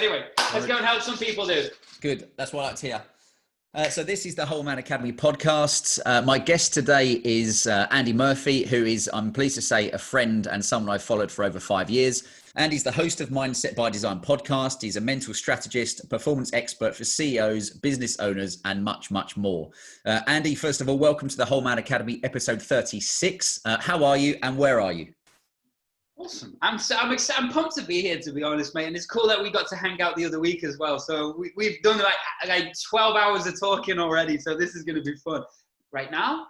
Anyway, let's go and help some people do. Good. That's what I like to hear. So this is the Whole Man Academy podcast. My guest today is Andy Murphy, who is, I'm pleased to say, a friend and someone I've followed for over 5 years. Andy's the host of Mindset by Design podcast. He's a mental strategist, a performance expert for CEOs, business owners, and much, much more. Andy, first of all, welcome to the Whole Man Academy, episode 36. How are you and where are you? Awesome. I'm pumped to be here, to be honest, mate. And it's cool that we got to hang out the other week as well. So we've done like 12 hours of talking already. So this is going to be fun. Right now,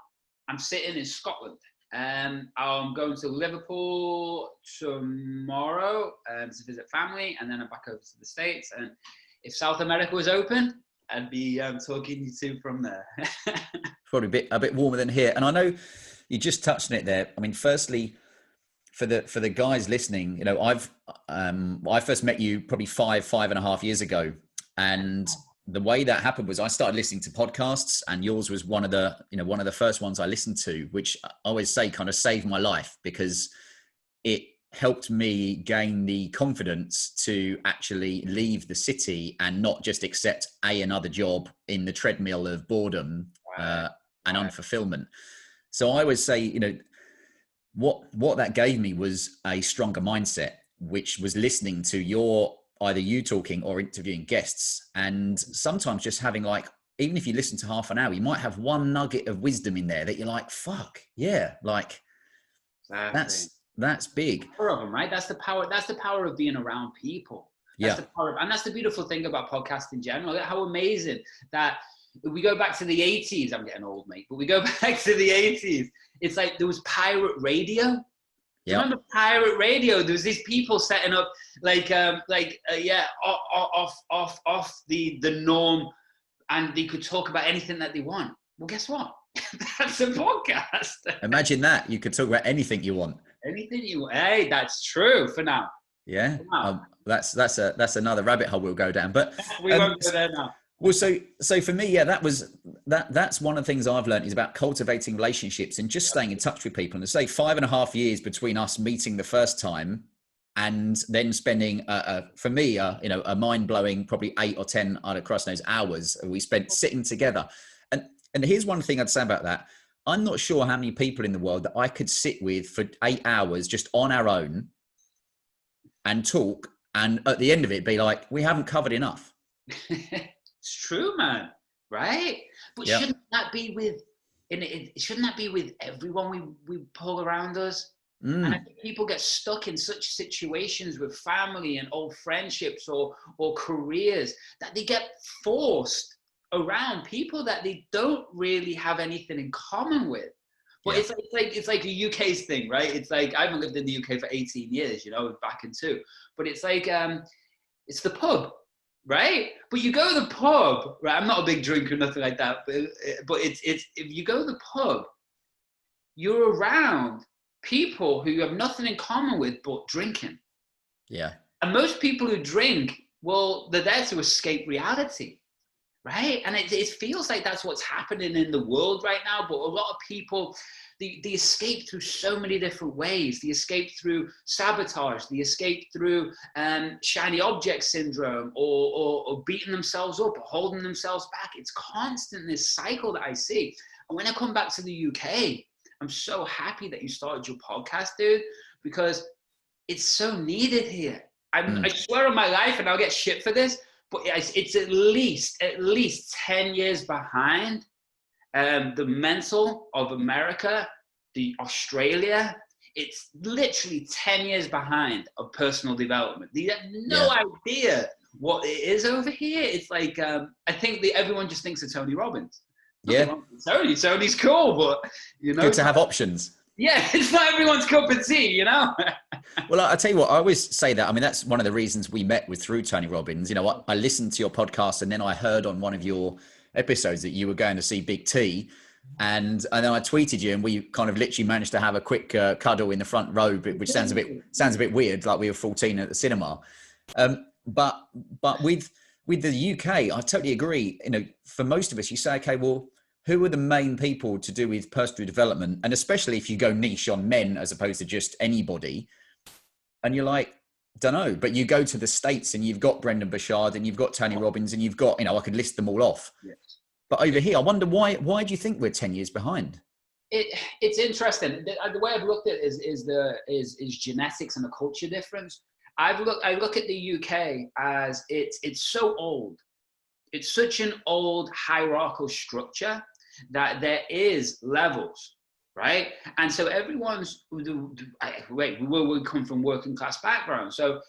I'm sitting in Scotland. I'm going to Liverpool tomorrow to visit family. And then I'm back over to the States. And if South America was open, I'd be talking you to from there. Probably a bit warmer than here. And I know you just touched on it there. I mean, firstly, for the guys listening, you know, I first met you probably five and a half years ago, and the way that happened was I started listening to podcasts, and yours was one of the first ones I listened to, which I always say kind of saved my life because it helped me gain the confidence to actually leave the city and not just accept another job in the treadmill of boredom and unfulfillment. So I always say, you know, what that gave me was a stronger mindset, which was listening to either you talking or interviewing guests. And sometimes just having even if you listen to half an hour, you might have one nugget of wisdom in there that you're like, fuck yeah. Like exactly. That's big. Power of them, right? That's the power of being around people. That's the power and that's the beautiful thing about podcasts in general. How amazing that we go back to the 80s. I'm getting old, mate, but we go back to the 80s. It's like there was pirate radio. Yeah. Remember pirate radio? There was these people setting up off the norm, and they could talk about anything that they want. Well, guess what? That's a podcast. Imagine that you could talk about anything you want. Anything you want. Hey, that's true for now. Yeah, that's another rabbit hole we'll go down. But we won't go there now. Well, so for me, yeah, that's one of the things I've learned is about cultivating relationships and just staying in touch with people. And to say 5.5 years between us meeting the first time and then spending, for me, a mind-blowing probably 8 or 10 across those hours we spent sitting together. And here's one thing I'd say about that. I'm not sure how many people in the world that I could sit with for 8 hours just on our own and talk, and at the end of it be like, we haven't covered enough. It's true, man. Right? But shouldn't that be with everyone we pull around us? And I think people get stuck in such situations with family and old friendships or careers that they get forced around people that they don't really have anything in common with. But it's like a UK's thing, right? It's like I haven't lived in the UK for 18 years, back in 2. But it's like it's the pub. Right, but you go to the pub. Right, I'm not a big drinker, nothing like that. But it's if you go to the pub, you're around people who you have nothing in common with but drinking. Yeah, and most people who drink, well, they're there to escape reality, right? And it feels like that's what's happening in the world right now. But a lot of people, they escape through so many different ways. They escape through sabotage. They escape through shiny object syndrome or beating themselves up or holding themselves back. It's constant, this cycle that I see. And when I come back to the UK, I'm so happy that you started your podcast, dude, because it's so needed here. I swear on my life, and I'll get shit for this, but it's at least 10 years behind the mental of America, the Australia. It's literally 10 years behind of personal development. They have no idea what it is over here. It's like, I think everyone just thinks of Tony Robbins. Tony's cool, but good to have options. Yeah, it's not everyone's cup of tea, Well, I tell you what, I always say that. I mean, that's one of the reasons we met through Tony Robbins. I listened to your podcast, and then I heard on one of your episodes that you were going to see Big T, and then I tweeted you, and we kind of literally managed to have a quick cuddle in the front row, which sounds a bit weird, like we were 14 at the cinema. But with the UK, I totally agree. For most of us, you say, okay, well, who are the main people to do with personal development? And especially if you go niche on men as opposed to just anybody. And you're like, Don't know, but you go to the States and you've got Brendan Burchard and you've got Tony Robbins and you've got, you know, I could list them all off. Yes. But over here, I wonder why do you think we're 10 years behind? It's interesting. The way I've looked at it is genetics and the culture difference. I look at the UK as it's so old. It's such an old hierarchical structure that there is levels, right? And so everyone's, we come from working class background. So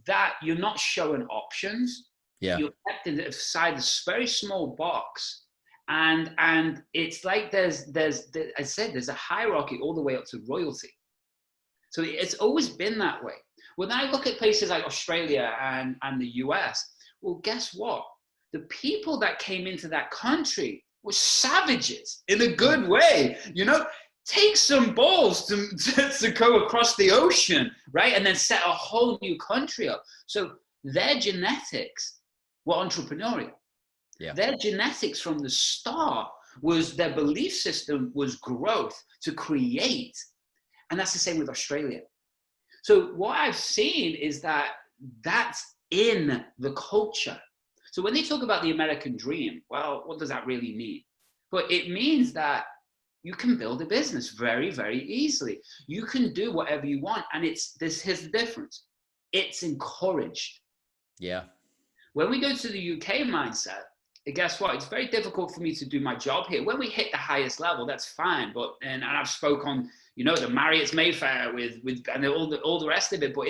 that you're not showing options. Yeah. You're kept inside this very small box. And it's like there's a hierarchy all the way up to royalty. So it's always been that way. When I look at places like Australia and the US, well, guess what? The people that came into that country were savages in a good way, you know? Take some balls to go across the ocean, right? And then set a whole new country up. So their genetics were entrepreneurial. Yeah. Their genetics from the start was, their belief system was growth, to create. And that's the same with Australia. So what I've seen is that that's in the culture. So when they talk about the American dream, well, what does that really mean? But it means that you can build a business very, very easily. You can do whatever you want. And here's the difference. It's encouraged. Yeah. When we go to the UK mindset, guess what? It's very difficult for me to do my job here. When we hit the highest level, that's fine. But and I've spoke on, you know, the Marriott's Mayfair with and all the rest of it. But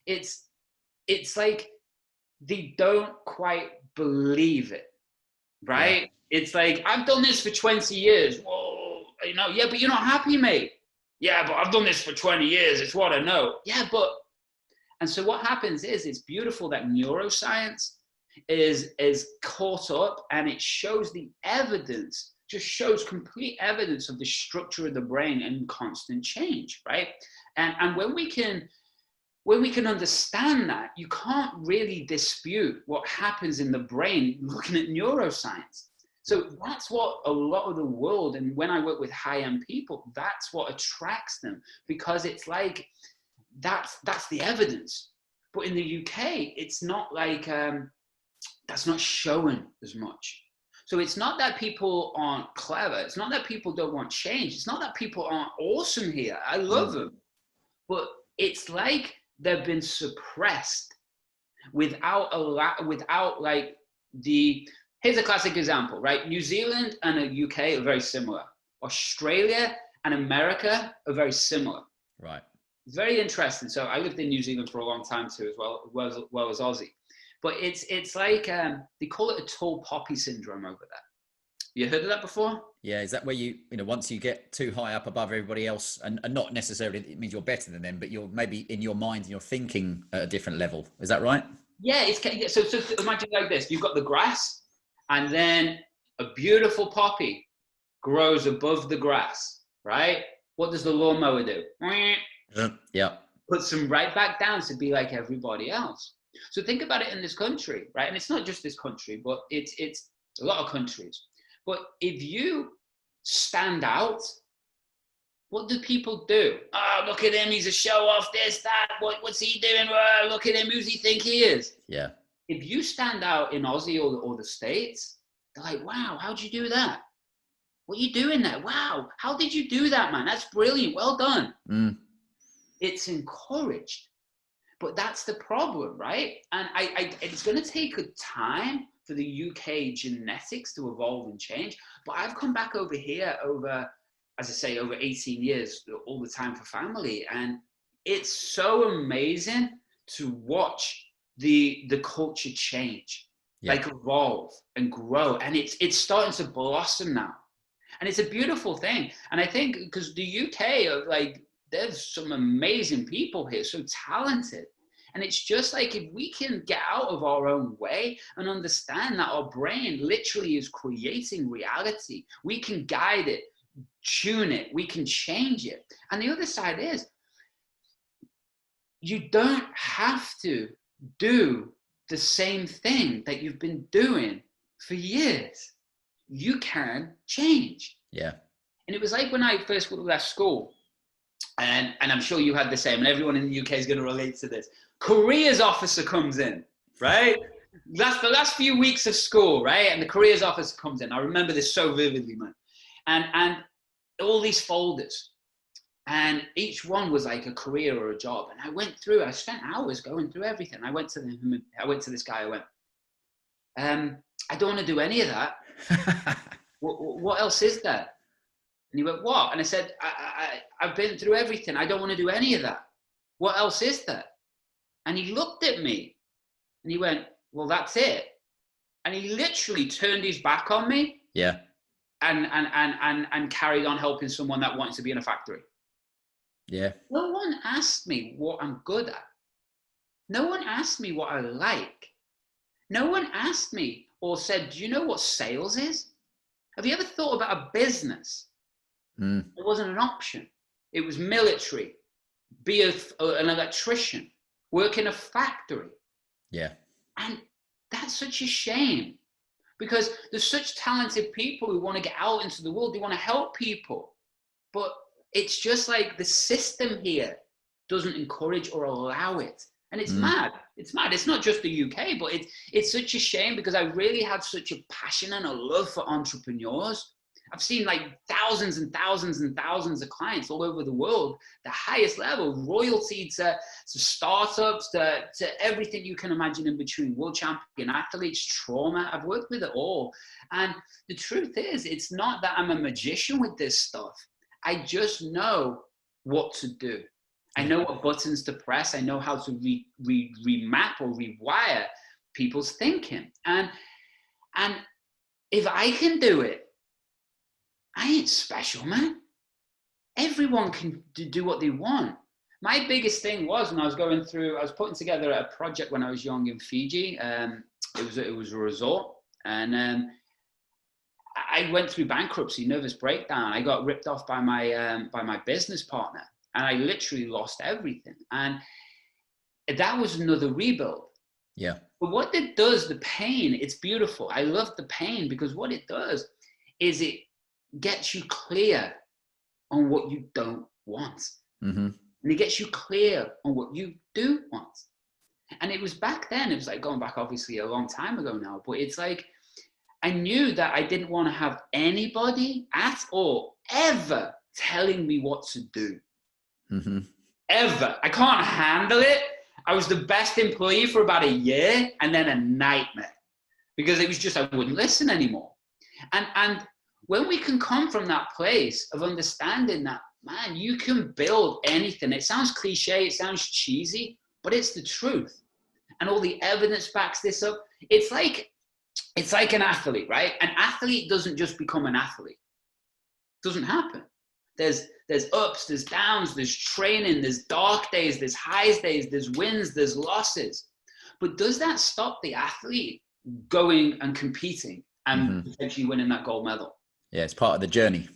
it's like they don't quite believe it, right? Yeah. It's like, I've done this for 20 years. Whoa, you know, yeah, but you're not happy, mate. Yeah, but I've done this for 20 years. It's what I know. Yeah, but, and so what happens is, it's beautiful that neuroscience is caught up, and it shows the evidence, just shows complete evidence of the structure of the brain and constant change, right? And when we can understand that, you can't really dispute what happens in the brain looking at neuroscience. So that's what a lot of the world, and when I work with high-end people, that's what attracts them, because it's like, that's the evidence. But in the UK, it's not like, that's not shown as much. So it's not that people aren't clever. It's not that people don't want change. It's not that people aren't awesome here. I love them. But it's like they've been suppressed without like here's a classic example, right? New Zealand and the UK are very similar. Australia and America are very similar. Right. It's very interesting. So I lived in New Zealand for a long time too, as well as Aussie. But it's like, they call it a tall poppy syndrome over there. You heard of that before? Yeah, is that where you know, once you get too high up above everybody else, and not necessarily it means you're better than them, but you're maybe in your mind and you're thinking at a different level. Is that right? Yeah, so imagine like this. You've got the grass, and then a beautiful poppy grows above the grass, right? What does the lawnmower do? Yeah. Puts them right back down to be like everybody else. So think about it in this country, right? And it's not just this country, but it's a lot of countries. But if you stand out, what do people do? Oh, look at him, he's a show off, this, that, what's he doing? Oh, look at him, who's he think he is? Yeah. If you stand out in Aussie or the States, they're like, wow, how'd you do that? What are you doing there? Wow, how did you do that, man? That's brilliant, well done. It's encouraged. But that's the problem, right? And it's going to take a time for the UK genetics to evolve and change. But I've come back over here over 18 years, all the time for family. And it's so amazing to watch the culture change, like evolve and grow. And it's starting to blossom now. And it's a beautiful thing. And I think because the UK are like, there's some amazing people here, so talented. And it's just like, if we can get out of our own way and understand that our brain literally is creating reality, we can guide it, tune it, we can change it. And the other side is, you don't have to do the same thing that you've been doing for years. You can change. Yeah. And it was like when I first left school, and I'm sure you had the same, and everyone in the UK is going to relate to this. careers officer comes in, right? That's the last few weeks of school, right? And the careers officer comes in. I remember this so vividly, man. And all these folders, and each one was like a career or a job. And I went through, I spent hours going through everything. I went to this guy, I went, I don't want to do any of that. What else is there? And he went, what? And I said, I've been through everything. I don't want to do any of that. What else is there? And he looked at me and he went, well, that's it. And he literally turned his back on me. Yeah. And carried on helping someone that wants to be in a factory. Yeah. No one asked me what I'm good at. No one asked me what I like. No one asked me or said, do you know what sales is? Have you ever thought about a business? It wasn't an option. It was military, be an electrician, work in a factory. Yeah. And that's such a shame, because there's such talented people who want to get out into the world. They want to help people. But it's just like the system here doesn't encourage or allow it. And it's mad. It's mad. It's not just the UK, but it's such a shame, because I really have such a passion and a love for entrepreneurs. I've seen like thousands and thousands and thousands of clients all over the world, the highest level, royalty to startups, to everything you can imagine in between, world champion athletes, trauma. I've worked with it all. And the truth is, it's not that I'm a magician with this stuff. I just know what to do. I know what buttons to press. I know how to remap or rewire people's thinking. And if I can do it, I ain't special, man. Everyone can do what they want. My biggest thing was when I was putting together a project when I was young in Fiji. It was a resort, and I went through bankruptcy, nervous breakdown. I got ripped off by my business partner, and I literally lost everything. And that was another rebuild. Yeah. But what it does, the pain, it's beautiful. I love the pain, because what it does is it gets you clear on what you don't want. And it gets you clear on what you do want. And it was back then, it was like going back obviously a long time ago now, but it's like, I knew that I didn't want to have anybody at all ever telling me what to do. Ever. I can't handle it. I was the best employee for about a year, and then a nightmare, because it was just, I wouldn't listen anymore. And when we can come from that place of understanding that, man, you can build anything. It sounds cliche, it sounds cheesy, but it's the truth. And all the evidence backs this up. It's like an athlete, right? An athlete doesn't just become an athlete. It doesn't happen. There's ups, there's downs, there's training, there's dark days, there's highs days, there's wins, there's losses. But does that stop the athlete going and competing and potentially winning that gold medal? Yeah, it's part of the journey.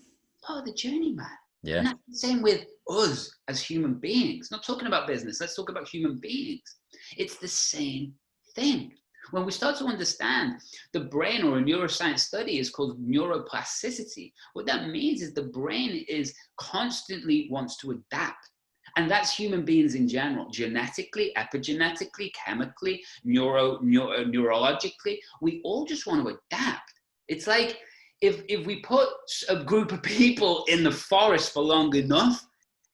Part of the journey, man. Yeah. And that's the same with us as human beings. Not talking about business, let's talk about human beings. It's the same thing. When we start to understand the brain, or a neuroscience study is called neuroplasticity, what that means is the brain is constantly wants to adapt. And that's human beings in general, genetically, epigenetically, chemically, neurologically. We all just want to adapt. It's like if we put a group of people in the forest for long enough,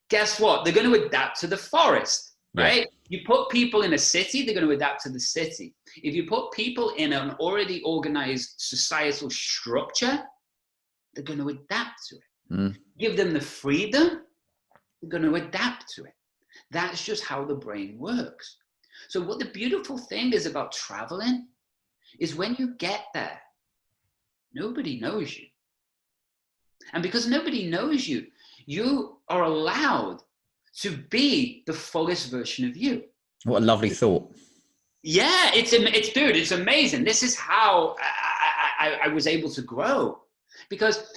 guess what? They're going to adapt to the forest, right? Yeah. You put people in a city, they're going to adapt to the city. If you put people in an already organized societal structure, they're going to adapt to it. Give them the freedom, they're going to adapt to it. That's just how the brain works. So what the beautiful thing is about traveling is when you get there, nobody knows you. And because nobody knows you, you are allowed to be the fullest version of you. What a lovely thought. Yeah, it's amazing. This is how I was able to grow, because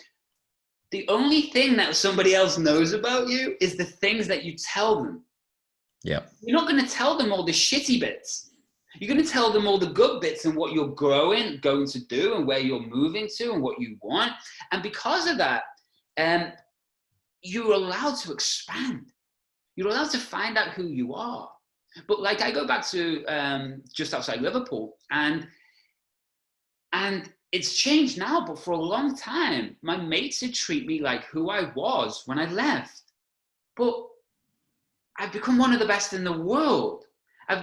the only thing that somebody else knows about you is the things that you tell them. Yeah. You're not going to tell them all the shitty bits. You're going to tell them all the good bits and what you're going to do and where you're moving to and what you want. And because of that, you're allowed to expand. You're allowed to find out who you are. But like, I go back to just outside Liverpool, and it's changed now, but for a long time, my mates would treat me like who I was when I left. But I've become one of the best in the world. I've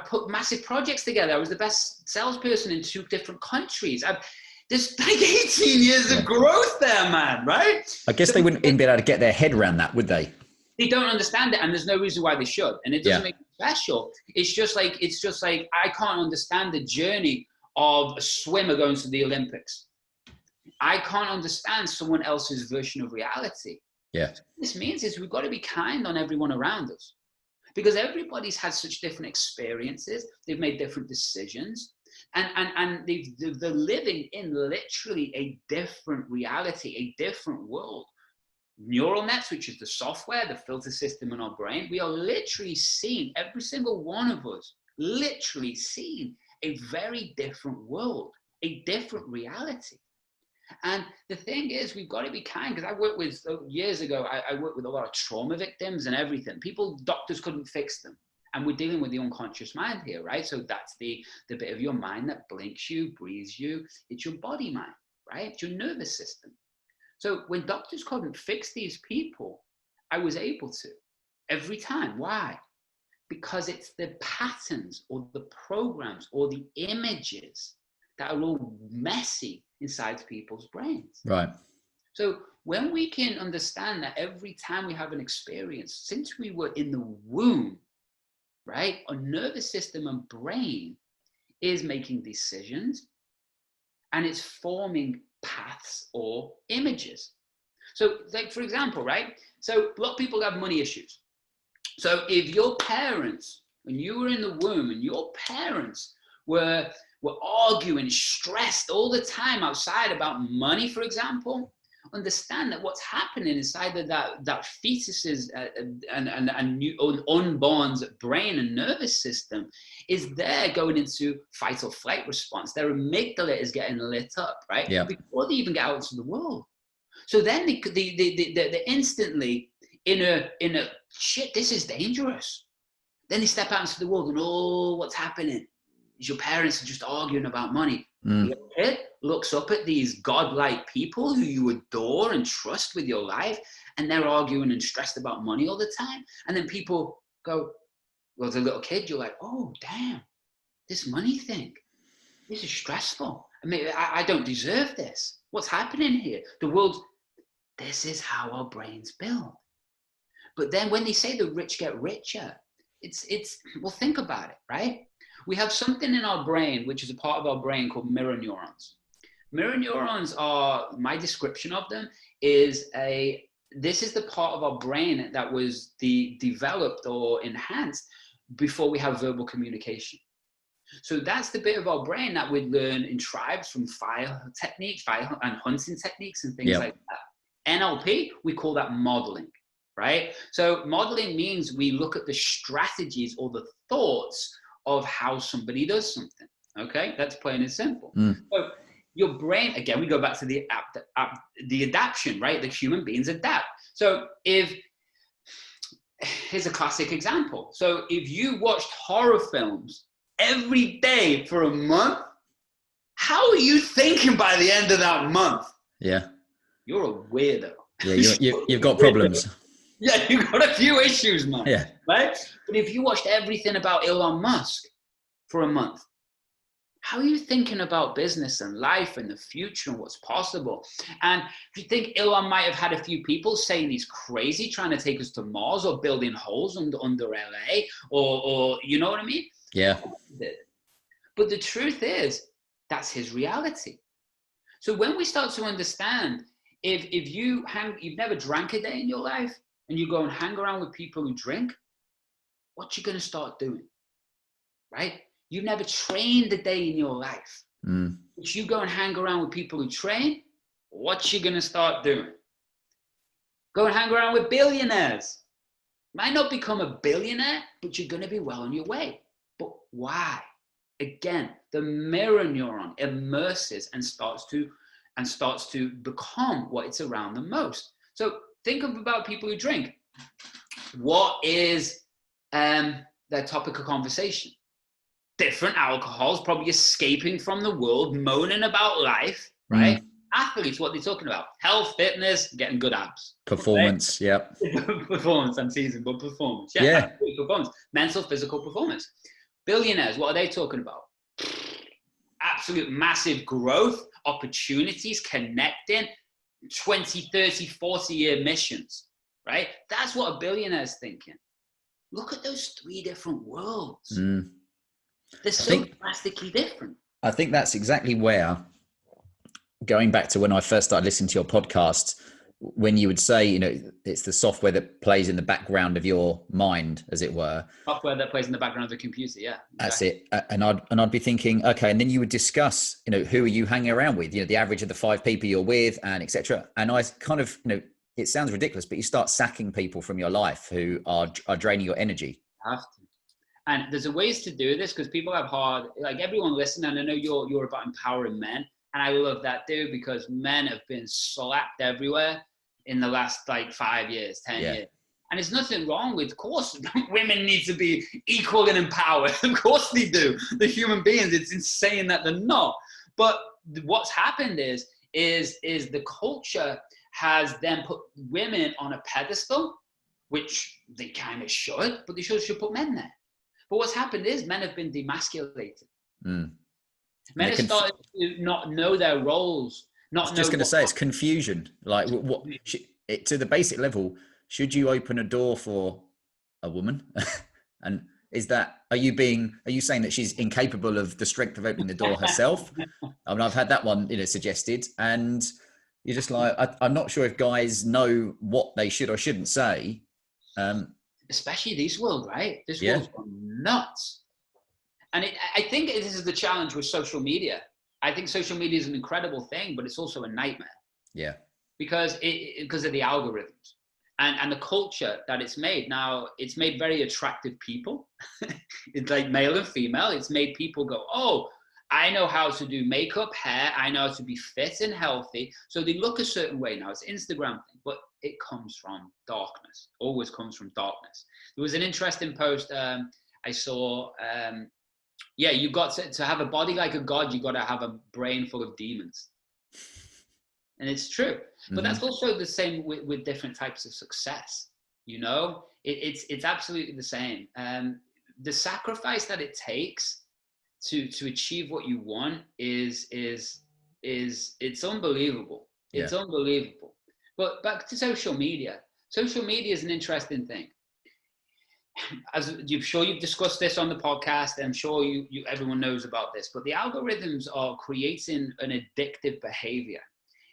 put massive projects together. I was the best salesperson in 2 different countries. There's like 18 years of growth there, man, right? I guess they wouldn't even be able to get their head around that, would they? They don't understand it, and there's no reason why they should. And it doesn't make it special. It's just like I can't understand the journey of a swimmer going to the Olympics. I can't understand someone else's version of reality. Yeah. What this means is we've got to be kind on everyone around us, because everybody's had such different experiences. They've made different decisions, and they're living in literally a different reality, a different world. Neural nets, which is the software, the filter system in our brain, we are literally seeing, every single one of us, literally seeing a very different world, a different reality. And the thing is, we've got to be kind, because I worked with, years ago, I worked with a lot of trauma victims and everything. Doctors couldn't fix them. And we're dealing with the unconscious mind here, right? So that's the bit of your mind that blinks you, breathes you. It's your body mind, right? It's your nervous system. So when doctors couldn't fix these people, I was able to every time. Why? Because it's the patterns or the programs or the images that are all messy inside people's brains. Right. So when we can understand that every time we have an experience, since we were in the womb, right, our nervous system and brain is making decisions, and it's forming paths or images. So like, for example, right? So a lot of people have money issues. So if your parents, when you were in the womb and your parents were arguing, stressed all the time outside about money, for example, understand that what's happening inside of that fetus's and unborn's brain and nervous system is they're going into fight or flight response. Their amygdala is getting lit up, right? Yeah. Before they even get out into the world. So then they instantly in a shit, this is dangerous. Then they step out into the world and, oh, what's happening? Your parents are just arguing about money. Your kid looks up at these godlike people who you adore and trust with your life, and they're arguing and stressed about money all the time. And then people go, well, as a little kid, you're like, oh, damn, this money thing, this is stressful. I mean, I don't deserve this. What's happening here? The world, this is how our brains build. But then when they say the rich get richer, it's well, think about it, right? We have something in our brain, which is a part of our brain called mirror neurons. Mirror neurons are, my description of them is this is the part of our brain that was developed or enhanced before we have verbal communication. So that's the bit of our brain that we learn in tribes from fire and hunting techniques and things like that. NLP, we call that modeling, right? So modeling means we look at the strategies or the thoughts of how somebody does something. Okay, that's plain and simple. So your brain, again, we go back to the adaptation, right? The human beings adapt. So here's a classic example. So if you watched horror films every day for a month, how are you thinking by the end of that month? Yeah. You're a weirdo. Yeah, you've got problems. Yeah, you've got a few issues, man. Yeah. Right? But if you watched everything about Elon Musk for a month, how are you thinking about business and life and the future and what's possible? And if you think Elon might have had a few people saying he's crazy trying to take us to Mars or building holes under LA or you know what I mean? Yeah. But the truth is, that's his reality. So when we start to understand, if you've never drank a day in your life and you go and hang around with people who drink, what you going to start doing, right? You've never trained a day in your life. But you go and hang around with people who train, what you going to start doing? Go and hang around with billionaires. Might not become a billionaire, but you're going to be well on your way. But why? Again, the mirror neuron immerses and starts to become what it's around the most. So think about people who drink. what is their topic of conversation? Different alcohols, probably escaping from the world, moaning about life, right? Athletes, what they're talking about: health, fitness, getting good abs, performance. Right? Yeah. Performance. I'm teasing, but performance. Yeah. Performance. Mental, physical performance. Billionaires, what are they talking about? Absolute massive growth, opportunities, connecting, 20, 30, 40-year missions, right? That's what a billionaire's thinking. Look at those three different worlds. They're so drastically different. I think that's exactly where, going back to when I first started listening to your podcast, when you would say, you know, it's the software that plays in the background of your mind, as it were. Software that plays in the background of the computer, yeah. Exactly. That's it. And I'd be thinking, okay, and then you would discuss, you know, who are you hanging around with? You know, the average of the 5 people you're with, and etc. And I kind of, you know, it sounds ridiculous, but you start sacking people from your life who are draining your energy. You have to. And there's a ways to do this, because people have hard, like everyone listening, I know you're about empowering men, and I love that too, because men have been slapped everywhere in the last like 5 years, 10 years. And there's nothing wrong with, of course, women need to be equal and empowered. Of course they do. They're human beings. It's insane that they're not. But what's happened is the culture has then put women on a pedestal, which they kind of should, but they should put men there. But what's happened is men have been demasculated. Men have started to not know their roles. I was just going to say, it's confusion. Like, what to the basic level, should you open a door for a woman? And are you saying that she's incapable of the strength of opening the door herself? I mean, I've had that one, you know, suggested, and you're just like, I'm not sure if guys know what they should or shouldn't say. Especially this world, right? This world's gone nuts. And I think this is the challenge with social media. I think social media is an incredible thing, but it's also a nightmare. Yeah. Because of the algorithms and the culture that it's made. Now, it's made very attractive people. It's like male and female. It's made people go, oh, I know how to do makeup, hair. I know how to be fit and healthy. So they look a certain way now. It's an Instagram thing, but it comes from darkness. Always comes from darkness. There was an interesting post I saw. You got to have a body like a god. You got to have a brain full of demons. And it's true. But that's also the same with different types of success. You know, it's absolutely the same. The sacrifice that it takes to achieve what you want is it's unbelievable. It's unbelievable. But back to social media. Social media is an interesting thing. As you've discussed this on the podcast, I'm sure everyone knows about this, but the algorithms are creating an addictive behavior.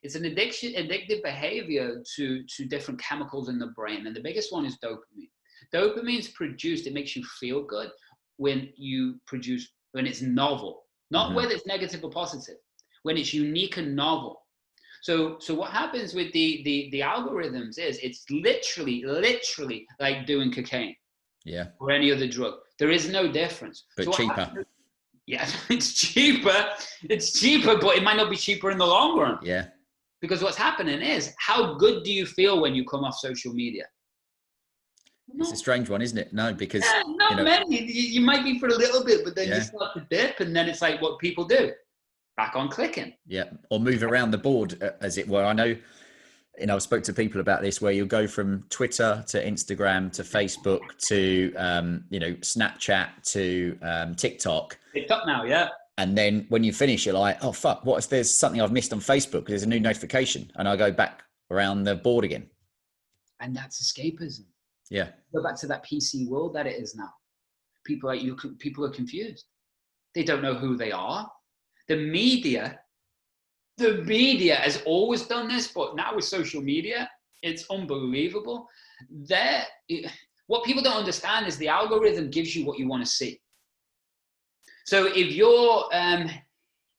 It's an addictive behavior to different chemicals in the brain. And the biggest one is dopamine. Dopamine is produced, it makes you feel good when it's novel, not whether it's negative or positive, when it's unique and novel. So what happens with the algorithms is it's literally like doing cocaine. Yeah. Or any other drug. There is no difference. But cheaper. Yeah, it's cheaper. It's cheaper, but it might not be cheaper in the long run. Yeah. Because what's happening is, how good do you feel when you come off social media? It's a strange one, isn't it? No, because not many. You might be for a little bit, but then you start to dip, and then it's like what people do. Back on clicking. Yeah, or move around the board, as it were. I know, I spoke to people about this, where you'll go from Twitter to Instagram to Facebook to, Snapchat to TikTok. TikTok now, yeah. And then when you finish, you're like, oh, fuck, what if there's something I've missed on Facebook? There's a new notification. And I go back around the board again. And that's escapism. Yeah. Go back to that PC world that it is now. People are confused. They don't know who they are. The media has always done this, but now with social media, it's unbelievable. What people don't understand is the algorithm gives you what you want to see. So if you're,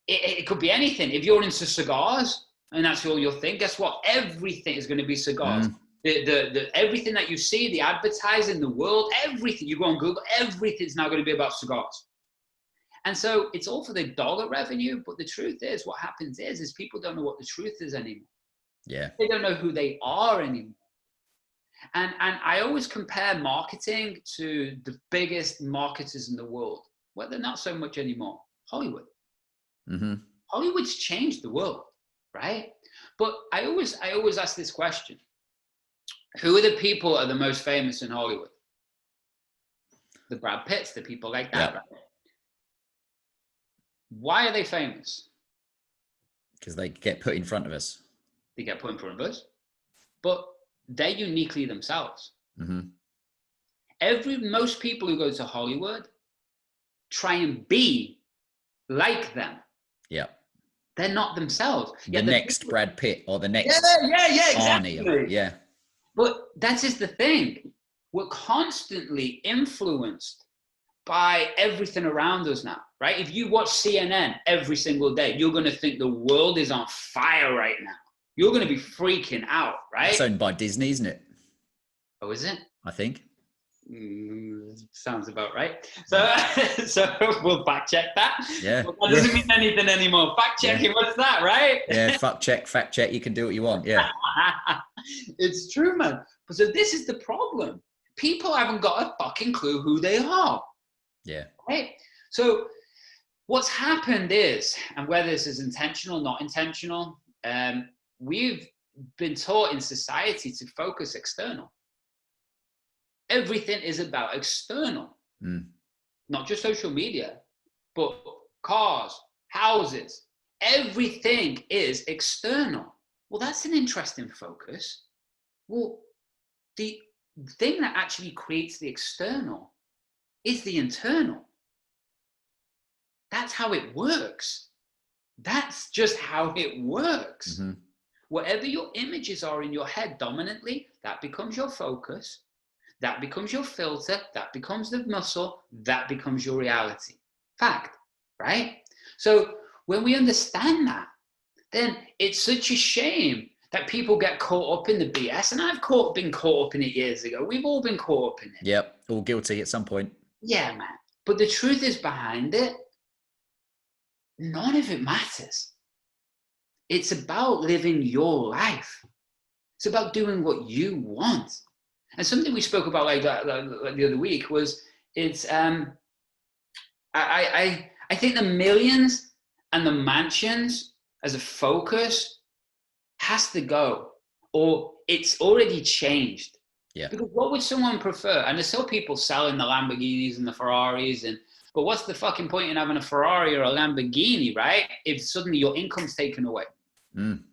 it could be anything. If you're into cigars and that's all you'll think, guess what? Everything is going to be cigars. The everything that you see, the advertising, the world, everything. You go on Google, everything's now going to be about cigars. And so it's all for the dollar revenue, but the truth is, what happens is people don't know what the truth is anymore. Yeah. They don't know who they are anymore. And I always compare marketing to the biggest marketers in the world. Well, they're not so much anymore. Hollywood. Mm-hmm. Hollywood's changed the world, right? But I always ask this question. Who are the people that are the most famous in Hollywood? The Brad Pitts, the people like that, right? Why are they famous? Because they get put in front of us. They get put in front of us, but they're uniquely themselves. Mm-hmm. Most people who go to Hollywood try and be like them. Yeah. They're not themselves. The next people, Brad Pitt or the next exactly. Arnie. Yeah. But that is the thing. We're constantly influenced by everything around us now, right? If you watch CNN every single day, you're going to think the world is on fire right now. You're going to be freaking out, right? It's owned by Disney, isn't it? Oh, is it? I think. Sounds about right. So we'll fact check that. Yeah. Well, that doesn't mean anything anymore. Fact checking, what's that, right? Yeah, fact check. You can do what you want. Yeah. It's true, man. So this is the problem. People haven't got a fucking clue who they are. Yeah. Right? So what's happened is, and whether this is intentional, not intentional, we've been taught in society to focus external. Everything is about external, not just social media, but cars, houses, everything is external. Well, that's an interesting focus. Well, the thing that actually creates the external is the internal. That's how it works. That's just how it works. Mm-hmm. Whatever your images are in your head dominantly, that becomes your focus. That becomes your filter, that becomes the muscle, that becomes your reality. Fact, right? So when we understand that, then it's such a shame that people get caught up in the BS. And I've been caught up in it years ago. We've all been caught up in it. Yep, all guilty at some point. Yeah, man. But the truth is behind it, none of it matters. It's about living your life. It's about doing what you want. And something we spoke about like the other week was I think the millions and the mansions as a focus has to go, or it's already changed. Yeah. Because what would someone prefer? And there's still people selling the Lamborghinis and the Ferraris, but what's the fucking point in having a Ferrari or a Lamborghini, right? If suddenly your income's taken away. And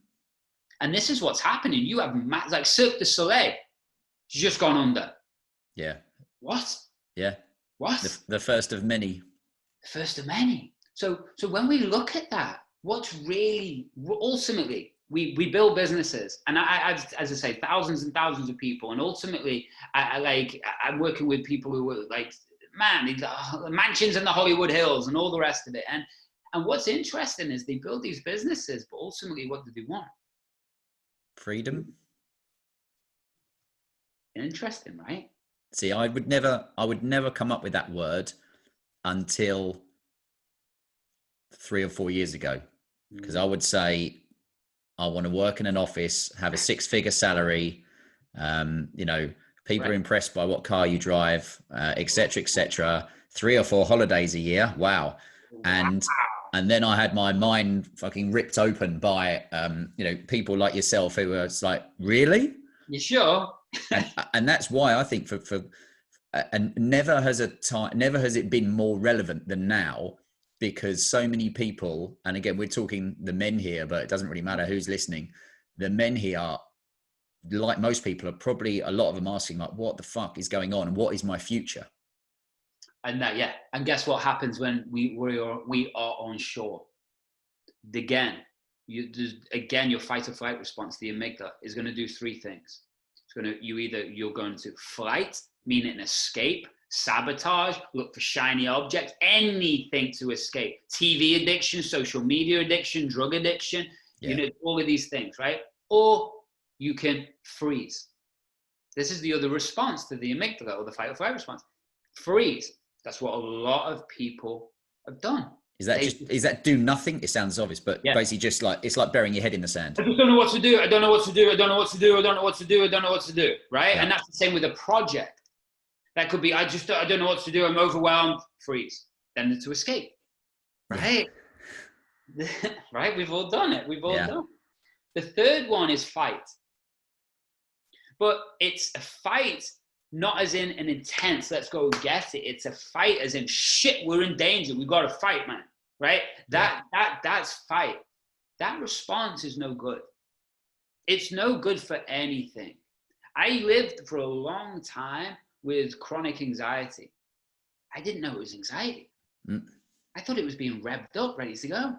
this is what's happening. You have like Cirque du Soleil. Just gone under. Yeah. What? Yeah. What? The first of many. The first of many. So when we look at that, what's really ultimately we build businesses, and I've, as I say, thousands and thousands of people, and ultimately I'm working with people who are like, man, mansions in the Hollywood Hills and all the rest of it. And what's interesting is they build these businesses, but ultimately, what do they want? Freedom. Interesting, right? See, I would never come up with that word until 3 or 4 years ago, because I would say I want to work in an office, have a 6-figure salary, people are impressed by what car you drive, etc. 3 or 4 holidays a year. Wow. And then I had my mind fucking ripped open by people like yourself who were like, really? You sure? and that's why I think and never has it been more relevant than now, because so many people, and again, we're talking the men here, but it doesn't really matter who's listening. The men here are, like most people, are probably, a lot of them asking like, what the fuck is going on? And what is my future? And and guess what happens when we are on shore? Again, your fight or flight response, the amygdala, is going to do 3 things. You're going to flight, meaning escape, sabotage, look for shiny objects, anything to escape. TV addiction, social media addiction, drug addiction, all of these things, right? Or you can freeze. This is the other response to the amygdala, or the fight or flight response. Freeze. That's what a lot of people have done. Is that do nothing? It sounds obvious, but Yeah. basically just like, it's like burying your head in the sand. I just don't know what to do. I don't know what to do. I don't know what to do. I don't know what to do. I don't know what to do. Right. Yeah. And that's the same with a project. That could be, I don't know what to do. I'm overwhelmed. Freeze. Then to escape. Right. Yeah. Right. We've all done it. We've all done it. The third one is fight. But it's a fight, not as in an intense, let's go get it. It's a fight as in, shit, we're in danger. We've got to fight, man. Right? That's fight. That response is no good. It's no good for anything. I lived for a long time with chronic anxiety. I didn't know it was anxiety. I thought it was being revved up, ready to go.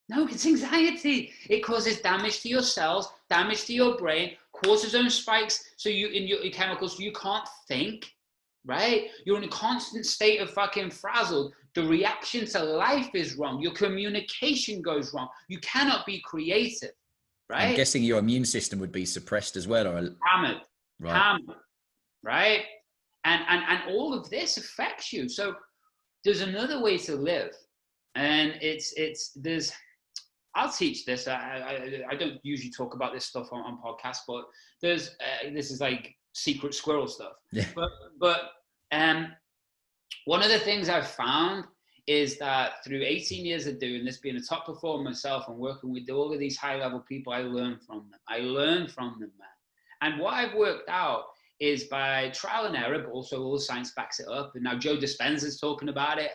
No, it's anxiety. It causes damage to your cells, damage to your brain, cortisone spikes. So in your chemicals, you can't think, right? You're in a constant state of fucking frazzled. The reaction to life is wrong. Your communication goes wrong. You cannot be creative, right? I'm guessing your immune system would be suppressed as well, or hammered, right? Hammered, right? And all of this affects you. So there's another way to live, and there's. I'll teach this. I don't usually talk about this stuff on podcasts, but there's this is like secret squirrel stuff. Yeah. But one of the things I've found is that through 18 years of doing this, being a top performer myself and working with all of these high level people, I learn from them, man. And what I've worked out is by trial and error, but also all the science backs it up. And now Joe Dispenza's talking about it.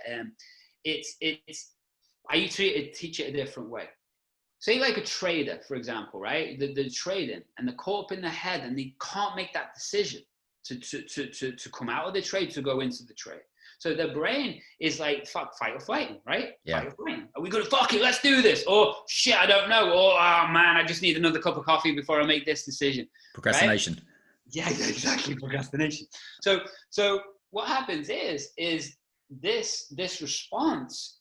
I teach it a different way. Say like a trader, for example, right? They're trading and they're caught up in the head and they can't make that decision to come out of the trade, to go into the trade. So their brain is like, fuck, fight or flight, right? Yeah. Fight or flight. Are we going to fuck it? Let's do this. Or shit, I don't know. Or, oh man, I just need another cup of coffee before I make this decision. Procrastination. Right? Yeah, exactly. Procrastination. So what happens is this response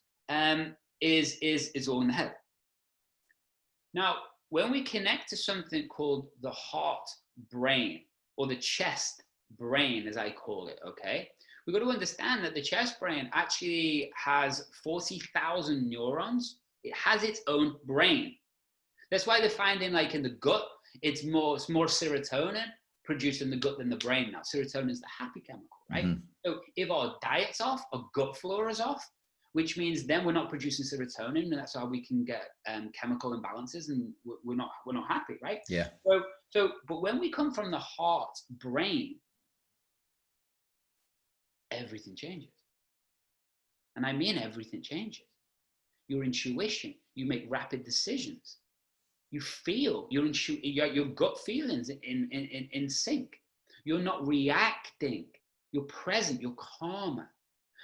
is all in the head. Now, when we connect to something called the heart brain, or the chest brain, as I call it, okay? We've got to understand that the chest brain actually has 40,000 neurons. It has its own brain. That's why they're finding, like in the gut, it's more serotonin produced in the gut than the brain now. Serotonin is the happy chemical, right? Mm-hmm. So if our diet's off, our gut flora is off, which means then we're not producing serotonin, and that's how we can get chemical imbalances, and we're not happy, right? Yeah. But when we come from the heart brain, everything changes. And I mean everything changes. Your intuition, you make rapid decisions. You feel your gut feelings in sync. You're not reacting. You're present. You're calmer.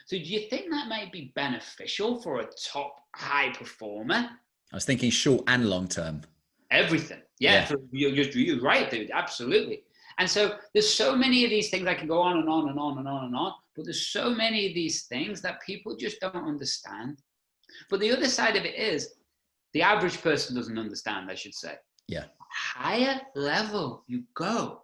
So do you think that might be beneficial for a top high performer? I was thinking short and long term. Everything. Yeah. You're right, dude. Absolutely. And so there's so many of these things. I can go on and on and on and on and on, but there's so many of these things that people just don't understand. But the other side of it is the average person doesn't understand, I should say. Yeah. Higher level you go,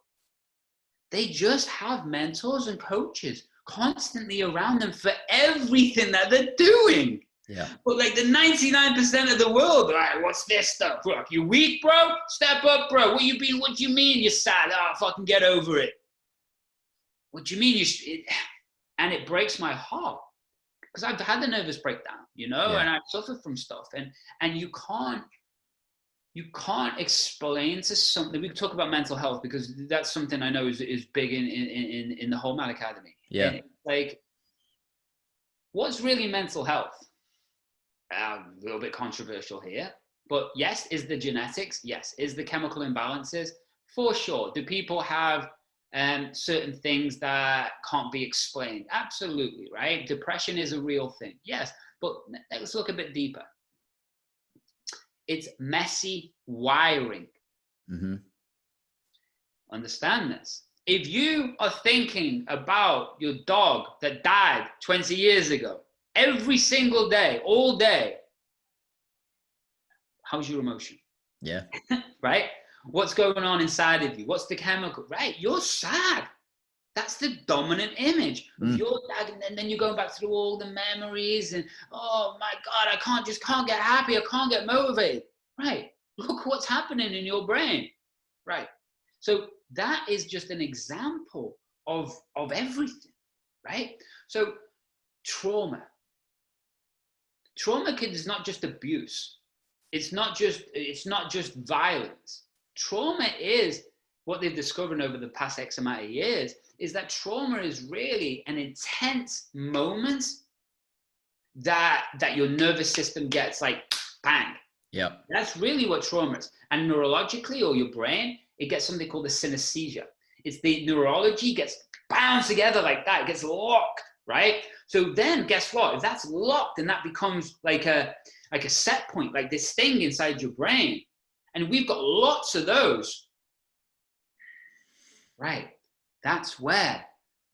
they just have mentors and coaches constantly around them for everything that they're doing. Yeah. But like the 99% of the world, right? What's this stuff? Look, you weak, bro? Step up, bro. What do you mean you're sad? Oh, fucking get over it. What do you mean and it breaks my heart. Because I've had the nervous breakdown, and I've suffered from stuff. And you can't explain to something. We can talk about mental health because that's something I know is big in the whole Mad Academy. Yeah. And like, what's really mental health? A little bit controversial here, but yes, is the genetics? Yes. Is the chemical imbalances? For sure. Do people have certain things that can't be explained? Absolutely, right? Depression is a real thing. Yes, but let's look a bit deeper. It's messy wiring. Mm-hmm. Understand this. If you are thinking about your dog that died 20 years ago, every single day, all day, how's your emotion? Yeah. Right? What's going on inside of you? What's the chemical? Right? You're sad. That's the dominant image of your dad. And then you're going back through all the memories and, oh my God, I just can't get happy. I can't get motivated. Right. Look what's happening in your brain. Right. So that is just an example of everything. Right. So trauma is not just abuse. It's not just violence. Trauma is what they've discovered over the past X amount of years is that trauma is really an intense moment that your nervous system gets like bang. Yeah. That's really what trauma is. And neurologically, or your brain, it gets something called the synesthesia. It's the neurology gets bound together like that. It gets locked, right? So then guess what? If that's locked and that becomes like a set point, like this thing inside your brain, and we've got lots of those, right? That's where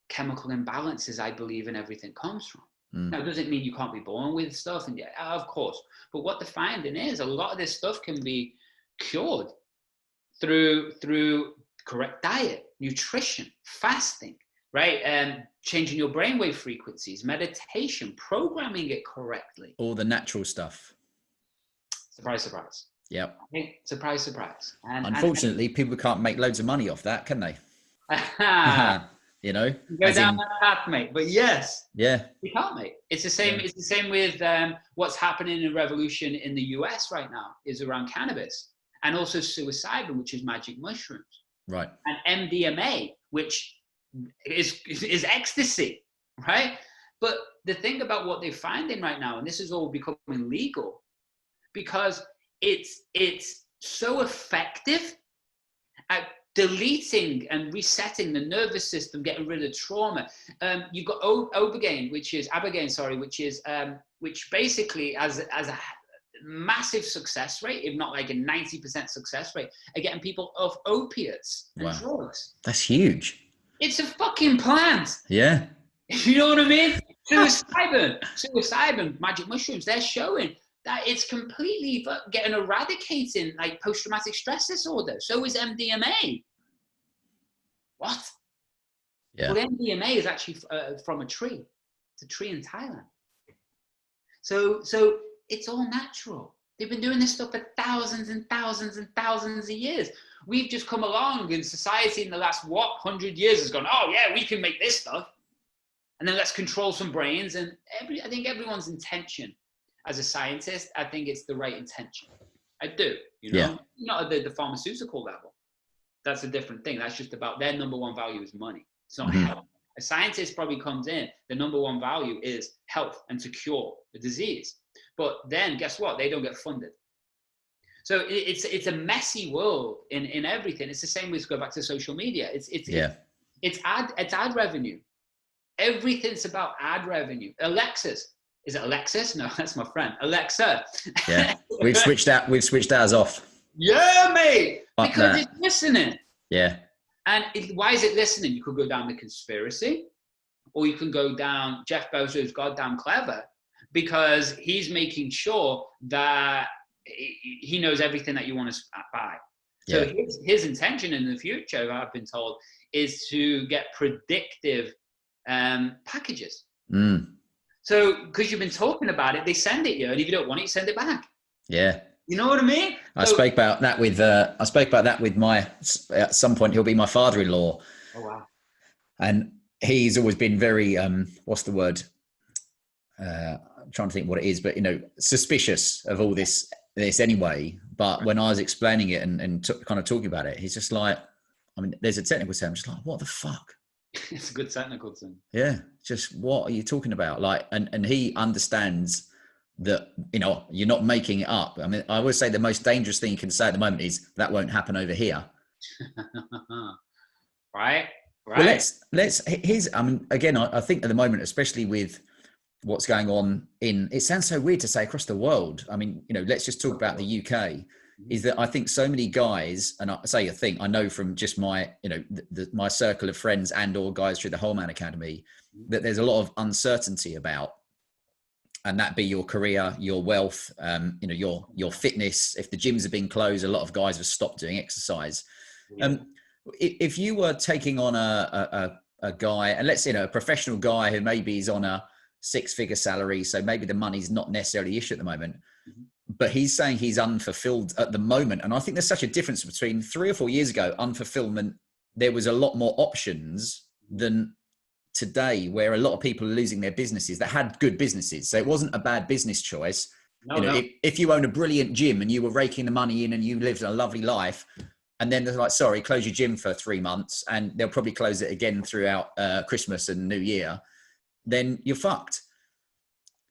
chemical imbalances, I believe, and everything comes from. Now, it doesn't mean you can't be born with stuff, and yeah, of course. But what the finding is, a lot of this stuff can be cured through correct diet, nutrition, fasting, right? Changing your brainwave frequencies, meditation, programming it correctly. All the natural stuff. Surprise, surprise. Yep. Okay. Surprise, surprise. And unfortunately, people can't make loads of money off that, can they? You know, go down that path, mate. But yes, yeah, you can't, mate. It's the same. Yeah. It's the same with what's happening in revolution in the US right now is around cannabis and also psilocybin, which is magic mushrooms, right? And MDMA, which is ecstasy, right? But the thing about what they're finding right now, and this is all becoming legal, because it's so effective at deleting and resetting the nervous system, getting rid of trauma. You've got Abigail, which basically has a massive success rate, if not like a 90% success rate, at getting people off opiates and drugs. That's huge. It's a fucking plant. Yeah. You know what I mean? Psilocybin, magic mushrooms, they're showing that it's completely getting eradicating like post-traumatic stress disorder. So is MDMA. What? Yeah. Well, MDMA is actually from a tree. It's a tree in Thailand. So it's all natural. They've been doing this stuff for thousands and thousands and thousands of years. We've just come along in society in the last, 100 years has gone, oh yeah, we can make this stuff. And then let's control some brains. And I think everyone's intention as a scientist, I think it's the right intention. I do, you know, not at the pharmaceutical level. That's a different thing. That's just about their number one value is money. It's not health. A scientist probably comes in, the number one value is health and to cure the disease. But then guess what? They don't get funded. So it's a messy world in everything. It's the same with, go back to social media. It's ad revenue. Everything's about ad revenue. Is it Alexis? No, that's my friend. Alexa. Yeah. We've switched ours off. Yeah, mate. Because it's listening. Yeah. And why is it listening? You could go down the conspiracy, or you can go down Jeff Bezos goddamn clever, because he's making sure that he knows everything that you want to buy. So his intention in the future, I've been told, is to get predictive packages. So because you've been talking about it, they send it you, and if you don't want it, you send it back. Yeah. You know what I mean? I spoke about that with my, at some point he'll be my father-in-law. Oh wow. And he's always been very what's the word? I'm trying to think what it is, but you know, suspicious of all this anyway. But when I was explaining it and kind of talking about it, he's just like, I mean, there's a technical term, just like, what the fuck? It's a good technical term. Yeah, just what are you talking about? Like, and he understands that, you know, you're not making it up. I mean, I always say the most dangerous thing you can say at the moment is that won't happen over here. Right. Well, here's, I mean, again, I think at the moment, especially with what's going on it sounds so weird to say across the world. I mean, you know, let's just talk about the UK, is that I think so many guys, and I know from just my, you know, my circle of friends and or guys through the Whole Man Academy, that there's a lot of uncertainty about, and that be your career, your wealth, you know, your fitness. If the gyms have been closed, a lot of guys have stopped doing exercise. If you were taking on a a guy, and let's say, a professional guy who maybe is on a 6-figure salary, so maybe the money's not necessarily the issue at the moment, but he's saying he's unfulfilled at the moment. And I think there's such a difference between 3 or 4 years ago, unfulfillment, there was a lot more options than today, where a lot of people are losing their businesses that had good businesses. So it wasn't a bad business choice. No. If you own a brilliant gym and you were raking the money in and you lived a lovely life, and then they're like, sorry, close your gym for 3 months, and they'll probably close it again throughout Christmas and New Year, then you're fucked.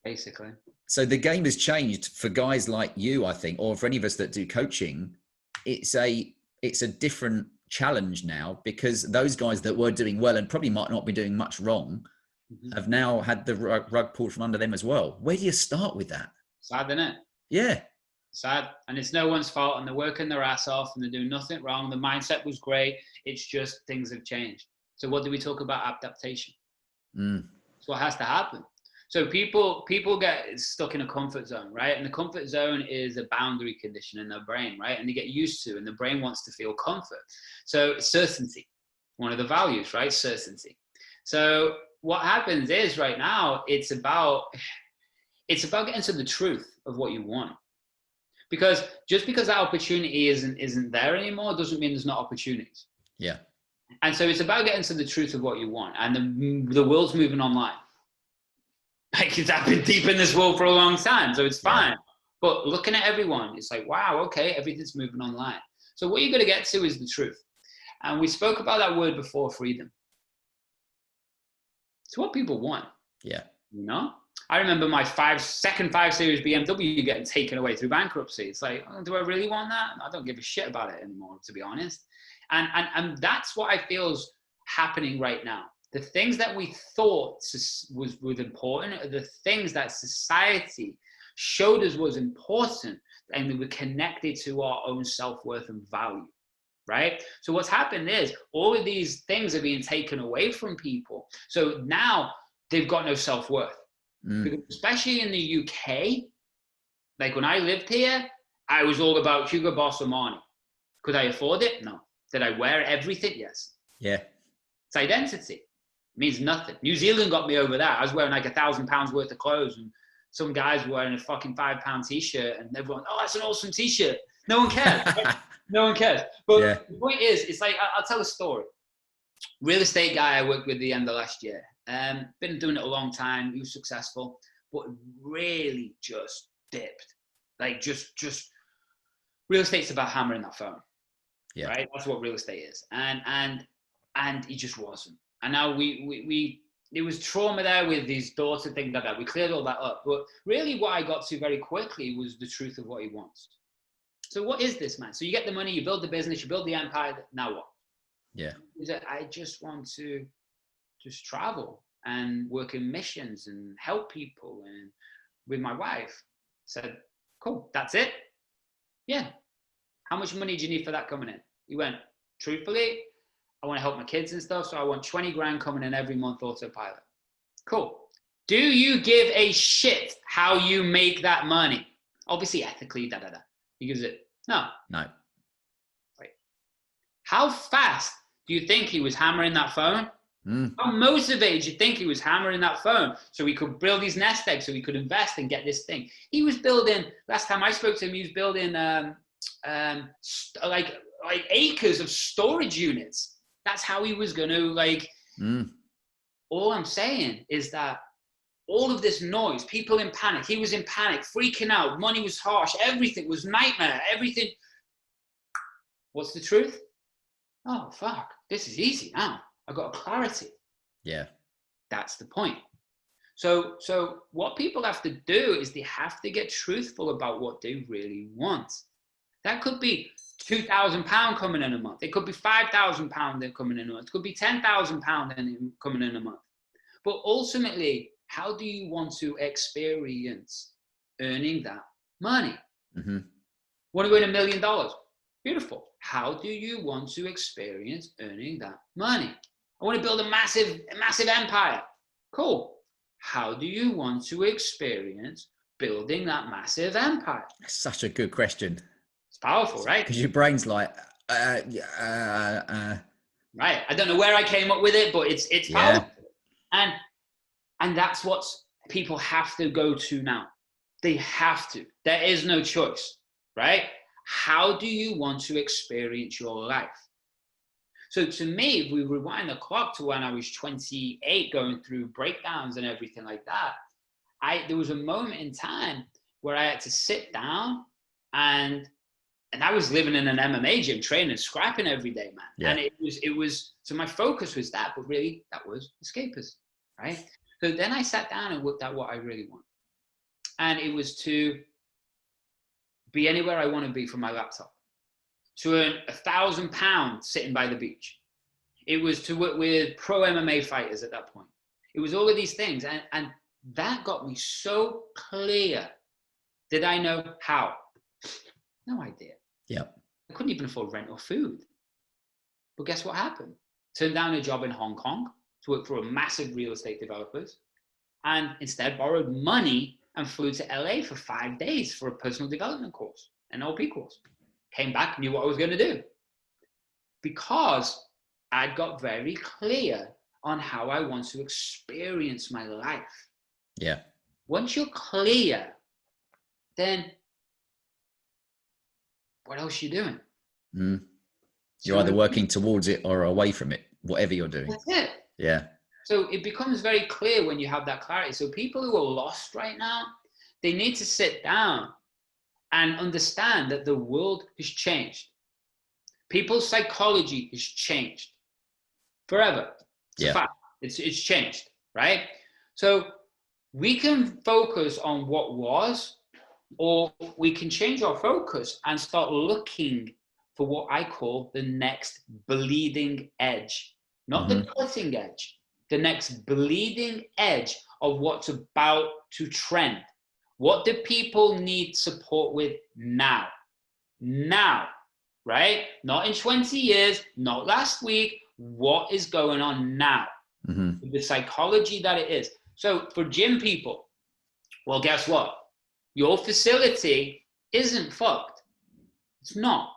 Basically. So the game has changed for guys like you, I think, or for any of us that do coaching. It's a different challenge now, because those guys that were doing well and probably might not be doing much wrong have now had the rug pulled from under them as well. Where do you start with that? Sad, isn't it? Yeah. Sad. And it's no one's fault, and they're working their ass off and they're doing nothing wrong. The mindset was great. It's just things have changed. So what do we talk about? Adaptation. It's what has to happen. So people get stuck in a comfort zone, right? And the comfort zone is a boundary condition in their brain, right? And they get used to, and the brain wants to feel comfort. So certainty, one of the values, right? Certainty. So what happens is right now, it's about getting to the truth of what you want. Because just because that opportunity isn't there anymore doesn't mean there's not opportunities. Yeah. And so it's about getting to the truth of what you want. And the world's moving online. Like, I've been deep in this world for a long time, so it's fine. Yeah. But looking at everyone, it's like, wow, okay, everything's moving online. So what you're going to get to is the truth. And we spoke about that word before, freedom. It's what people want. Yeah. You know? I remember my second 5 Series BMW getting taken away through bankruptcy. It's like, oh, do I really want that? I don't give a shit about it anymore, to be honest. And that's what I feel is happening right now. The things that we thought was important are the things that society showed us was important, and we were connected to our own self-worth and value, right? So what's happened is all of these things are being taken away from people. So now they've got no self-worth. Because especially in the UK, like when I lived here, I was all about Hugo Boss or Armani. Could I afford it? No. Did I wear everything? Yes. Yeah. It's identity. It means nothing. New Zealand got me over that. I was wearing like £1,000 worth of clothes, and some guys were wearing a fucking £5 t-shirt, and everyone, oh, that's an awesome t-shirt. No one cares. Right? No one cares. But yeah. The point is, it's like, I'll tell a story. Real estate guy I worked with the end of last year. Been doing it a long time. He was successful, but really just dipped. Like just real estate's about hammering that phone. Yeah. Right. That's what real estate is. And he just wasn't. And now there was trauma there with his daughter, things like that. We cleared all that up. But really what I got to very quickly was the truth of what he wants. So what is this, man? So you get the money, you build the business, you build the empire. Now what? Yeah. I just want to just travel and work in missions and help people. And with my wife, said, cool, that's it? Yeah. How much money do you need for that coming in? He went, truthfully, I want to help my kids and stuff, so I want 20 grand coming in every month, autopilot. Cool. Do you give a shit how you make that money? Obviously, ethically, He gives it, no. Right. How fast do you think he was hammering that phone? How motivated do you think he was hammering that phone so he could build his nest egg, so he could invest and get this thing? He was building, last time I spoke to him, he was building like acres of storage units. That's how he was going to All I'm saying is that all of this noise, people in panic, he was in panic, freaking out, money was harsh, everything was nightmare, everything. What's the truth? Oh, fuck, this is easy now. I've got clarity. Yeah. That's the point. So what people have to do is they have to get truthful about what they really want. That could be £2,000 coming in a month. It could be £5,000 coming in a month. It could be £10,000 coming in a month. But ultimately, how do you want to experience earning that money? Mm-hmm. Want to earn $1 million? Beautiful. How do you want to experience earning that money? I want to build a massive empire. Cool. How do you want to experience building that massive empire? That's such a good question. It's powerful, right? Because your brain's like, right? I don't know where I came up with it, but it's powerful. And that's what people have to go to now. They have to. There is no choice, right? How do you want to experience your life? So to me, if we rewind the clock to when I was 28, going through breakdowns and everything like that, there was a moment in time where I had to sit down, and I was living in an MMA gym, training, scrapping every day, man. Yeah. And it was, so my focus was that, but really that was escapism, right? So then I sat down and looked at what I really want. And it was to be anywhere I want to be from my laptop, to earn £1,000 sitting by the beach. It was to work with pro MMA fighters at that point. It was all of these things. And that got me so clear. Did I know how? No idea. Yeah. I couldn't even afford rent or food. But guess what happened? Turned down a job in Hong Kong to work for a massive real estate developers, and instead borrowed money and flew to LA for 5 days for a personal development course, an NLP course. Came back, knew what I was going to do. Because I'd got very clear on how I want to experience my life. Yeah. Once you're clear, then what else are you doing? You're either working towards it or away from it, whatever you're doing. That's it. Yeah. So it becomes very clear when you have that clarity. So people who are lost right now, they need to sit down and understand that the world has changed. People's psychology has changed forever. It's a fact. It's changed, right? So we can focus on what was, or we can change our focus and start looking for what I call the next bleeding edge, not the cutting edge, the next bleeding edge of what's about to trend. What do people need support with now? Now, right? Not in 20 years, not last week. What is going on now? The psychology that it is. So for gym people, well, guess what? Your facility isn't fucked. It's not.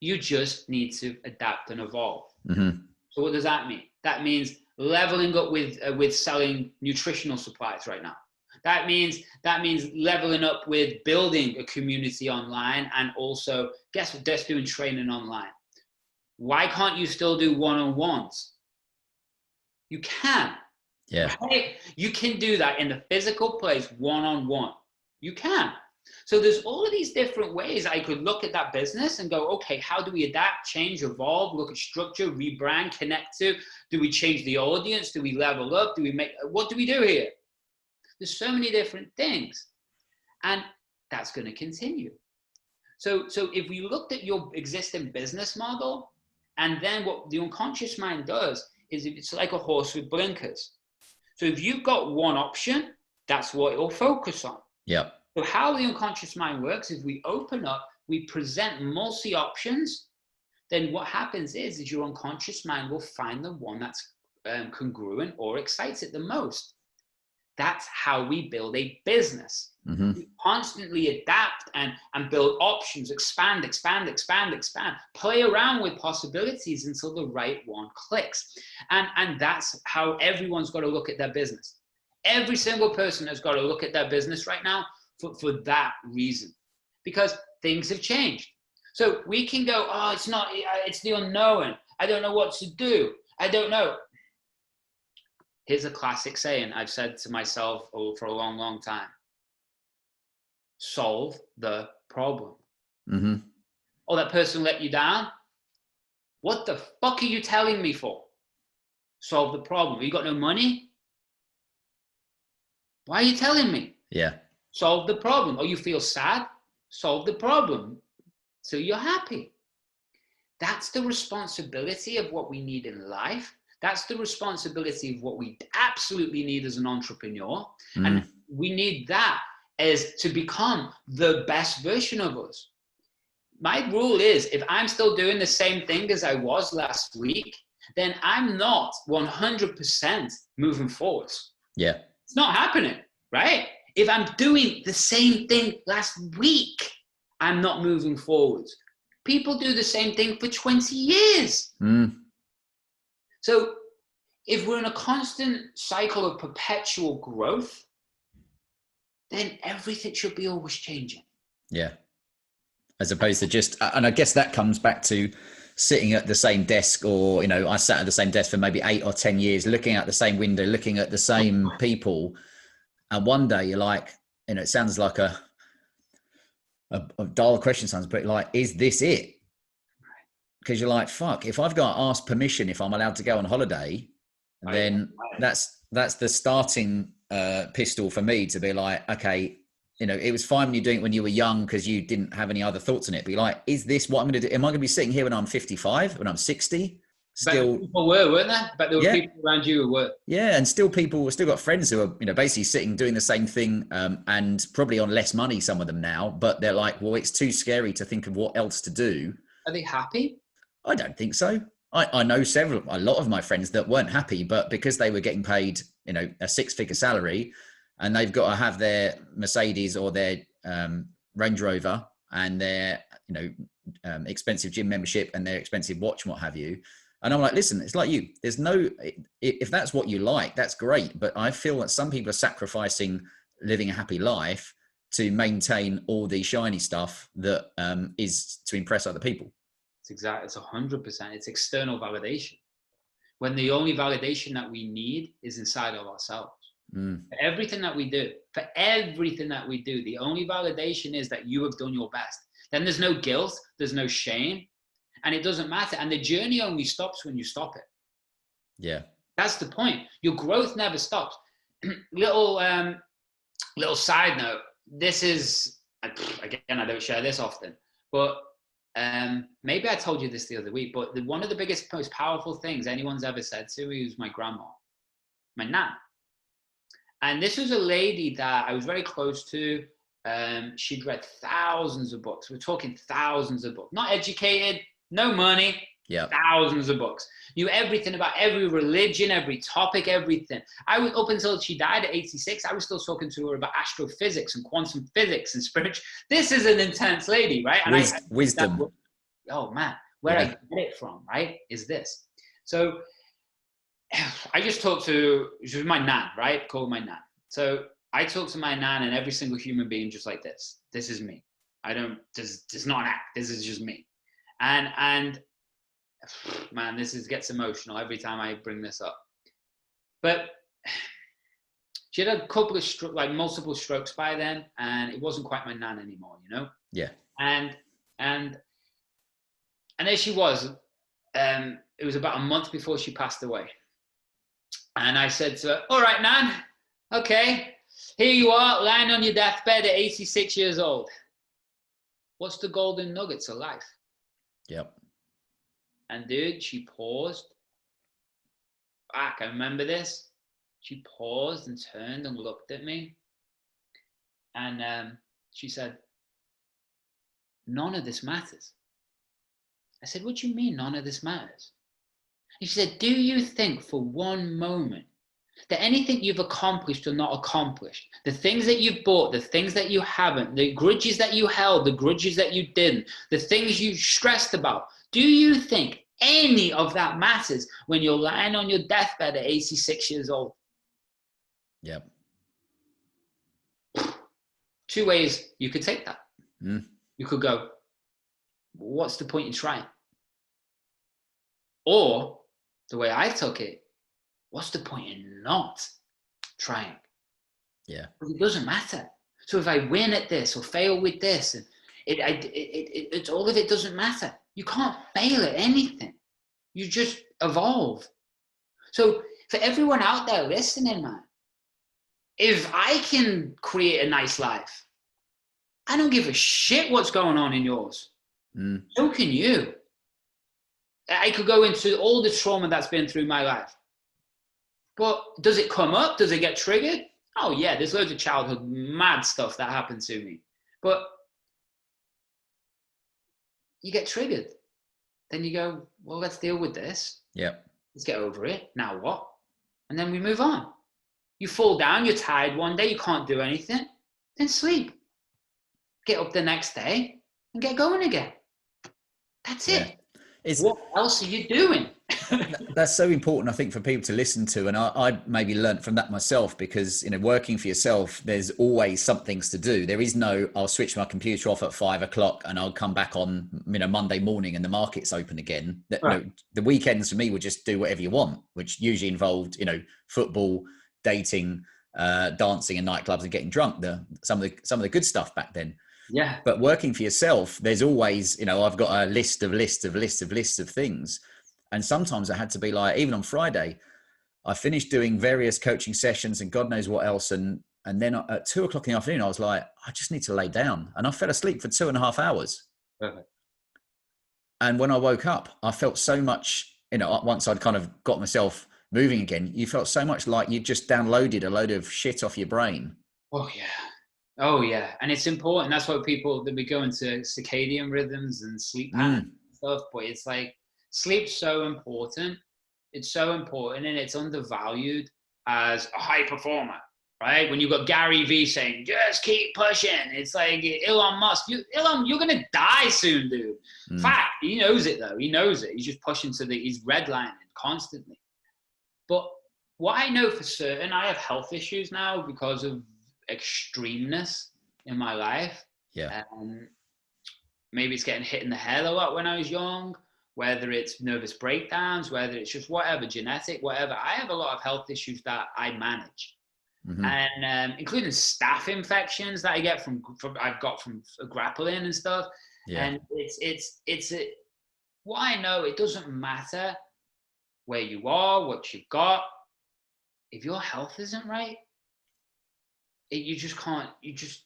You just need to adapt and evolve. So what does that mean? That means leveling up with selling nutritional supplies right now. That means leveling up with building a community online, and also, guess what, just doing training online. Why can't you still do one-on-ones? You can. Yeah. Right? You can do that in the physical place, one-on-one. You can. So there's all of these different ways I could look at that business and go, okay, how do we adapt, change, evolve, look at structure, rebrand, connect to? Do we change the audience? Do we level up? What do we do here? There's so many different things, and that's going to continue. So if we looked at your existing business model, and then what the unconscious mind does is it's like a horse with blinkers. So if you've got one option, that's what it'll focus on. Yeah. So how the unconscious mind works is we open up, we present multi options. Then what happens is your unconscious mind will find the one that's congruent or excites it the most. That's how we build a business. We constantly adapt and build options, expand, play around with possibilities until the right one clicks. And that's how everyone's got to look at their business. Every single person has got to look at their business right now for that reason, because things have changed. So we can go, oh, it's the unknown. I don't know what to do. I don't know. Here's a classic saying I've said to myself for a long, long time. Solve the problem. Oh, that person let you down? What the fuck are you telling me for? Solve the problem. You got no money? Why are you telling me? Yeah. Solve the problem. Oh, you feel sad? Solve the problem so you're happy. That's the responsibility of what we need in life. That's the responsibility of what we absolutely need as an entrepreneur. And we need that as to become the best version of us. My rule is, if I'm still doing the same thing as I was last week, then I'm not 100% moving forwards. Yeah. It's not happening, right? If I'm doing the same thing last week, I'm not moving forwards. People do the same thing for 20 years. So if we're in a constant cycle of perpetual growth, then everything should be always changing. Yeah. As opposed to just, and I guess that comes back to sitting at the same desk, or, you know, I sat at the same desk for maybe 8 or 10 years, looking out the same window, looking at the same people. And one day you're like, you know, it sounds like a dull question, sounds, but like, is this it? Because you're like, fuck, if I've got to ask permission if I'm allowed to go on holiday, then that's the starting pistol for me to be like, okay, you know, it was fine when you're doing it when you were young because you didn't have any other thoughts on it. But you're like, is this what I'm going to do? Am I going to be sitting here when I'm 55, when I'm 60? Still, but people were, weren't there? But there were people around you who were. Yeah, and still got friends who are, you know, basically sitting doing the same thing, and probably on less money, some of them now. But they're like, well, it's too scary to think of what else to do. Are they happy? I don't think so. I know a lot of my friends that weren't happy, but because they were getting paid, you know, a 6-figure salary, and they've got to have their Mercedes or their Range Rover and their, you know, expensive gym membership and their expensive watch and what have you. And I'm like, listen, it's like you. There's no, if that's what you like, that's great. But I feel that some people are sacrificing living a happy life to maintain all the shiny stuff that is to impress other people. It's 100%. It's external validation. When the only validation that we need is inside of ourselves. For everything that we do, the only validation is that you have done your best. Then there's no guilt, there's no shame, and it doesn't matter. And the journey only stops when you stop it. Yeah. That's the point. Your growth never stops. Little side note. This is, again, I don't share this often, but maybe I told you this the other week, but one of the biggest, most powerful things anyone's ever said to me was my grandma, my nan. And this was a lady that I was very close to. She'd read thousands of books. We're talking thousands of books. Not educated, no money, thousands of books. Knew everything about every religion, every topic, everything. Up until she died at 86, I was still talking to her about astrophysics and quantum physics and spiritual. This is an intense lady, right? And wisdom. Oh man, where I get it from, right, is this. So I just talked to, she was my nan, right? Called my nan. So I talk to my nan and every single human being just like this. This is me. This is not an act. This is just me. And man, gets emotional every time I bring this up. But she had a couple of multiple strokes by then, and it wasn't quite my nan anymore, you know? Yeah. And there she was. It was about a month before she passed away. And I said to her, all right, Nan, okay, here you are lying on your deathbed at 86 years old. What's the golden nuggets of life? Yep. And dude, she paused. I remember this. She paused and turned and looked at me. And she said, none of this matters. I said, what do you mean none of this matters? He said, do you think for one moment that anything you've accomplished or not accomplished, the things that you've bought, the things that you haven't, the grudges that you held, the grudges that you didn't, the things you stressed about, do you think any of that matters when you're lying on your deathbed at 86 years old? Yep. 2 ways you could take that. You could go, what's the point in trying? Or the way I took it, what's the point in not trying? Yeah. It doesn't matter. So if I win at this or fail with this, and it's all of it doesn't matter. You can't fail at anything. You just evolve. So for everyone out there listening, man, if I can create a nice life, I don't give a shit what's going on in yours. So can you. I could go into all the trauma that's been through my life. But does it come up? Does it get triggered? Oh yeah, there's loads of childhood mad stuff that happened to me. But you get triggered. Then you go, well, let's deal with this. Yeah. Let's get over it. Now what? And then we move on. You fall down, you're tired one day, you can't do anything. Then sleep. Get up the next day and get going again. That's it. It's, what else are you doing? That's so important, I think, for people to listen to. And I maybe learned from that myself, because, working for yourself, there's always some things to do. There is no, I'll switch my computer off at 5 o'clock and I'll come back on, Monday morning and the market's open again. Right. The weekends for me would just do whatever you want, which usually involved, football, dating, dancing and nightclubs and getting drunk, some of the good stuff back then. Yeah. But working for yourself, there's always, I've got a list of things. And sometimes I had to be like, even on Friday, I finished doing various coaching sessions and God knows what else. And then at 2 o'clock in the afternoon, I was like, I just need to lay down. And I fell asleep for 2.5 hours. Perfect. And when I woke up, I felt so much, once I'd kind of got myself moving again, you felt so much like you just downloaded a load of shit off your brain. Oh, yeah. Oh, yeah. And it's important. That's why that we go into circadian rhythms and sleep patterns and stuff. But it's like, sleep's so important. It's so important, and it's undervalued as a high performer, right? When you've got Gary Vee saying, just keep pushing. It's like Elon Musk, Elon, you're going to die soon, dude. Fact, he knows it though. He knows it. He's just pushing he's redlining constantly. But what I know for certain, I have health issues now because of extremeness in my life. Yeah. Maybe it's getting hit in the head a lot when I was young, whether it's nervous breakdowns, whether it's just whatever, genetic, whatever. I have a lot of health issues that I manage. And including staph infections that I get from grappling and stuff. Yeah. And what I know, it doesn't matter where you are, what you've got. If your health isn't right, it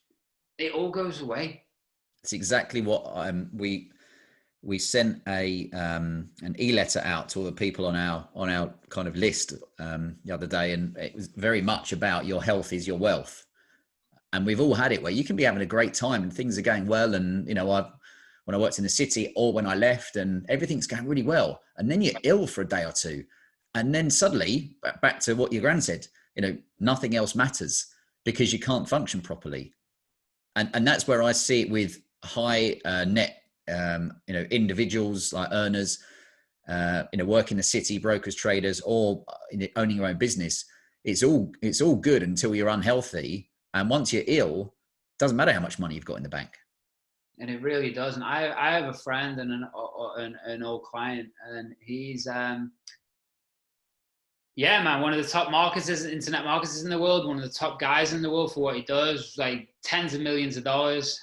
all goes away. It's exactly what we sent an e-letter out to all the people on our kind of list the other day, and it was very much about your health is your wealth. And we've all had it where you can be having a great time and things are going well, and when I worked in the city or when I left, and everything's going really well, and then you're ill for a day or two, and then suddenly back to what your grand said, nothing else matters because you can't function properly. And that's where I see it with high net individuals, like earners, work in the city, brokers, traders, or owning your own business. It's all good until you're unhealthy, and once you're ill, it doesn't matter how much money you've got in the bank. And it really doesn't. I have a friend and an old client, and he's one of the top internet marketers in the world, one of the top guys in the world for what he does, like tens of millions of dollars.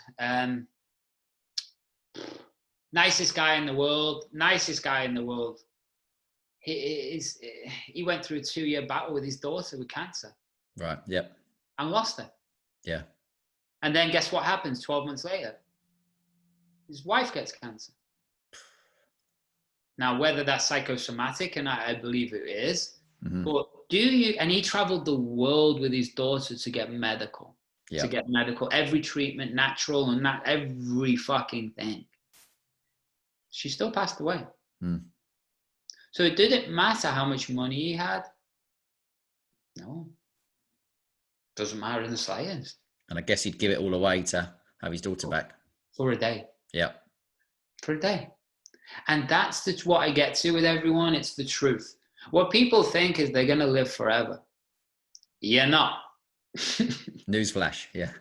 Nicest guy in the world. He went through a 2-year battle with his daughter with cancer. Right. Yep. And lost her. Yeah. And then guess what happens 12 months later? His wife gets cancer. Now, whether that's psychosomatic, and I believe it is, but and he traveled the world with his daughter to get medical, every treatment, natural and not every fucking thing. She still passed away. So it didn't matter how much money he had. No. Doesn't matter in the slightest. And I guess he'd give it all away to have his daughter back. For a day. Yeah. For a day. And that's what I get to with everyone. It's the truth. What people think is they're going to live forever. You're not. Newsflash. Yeah.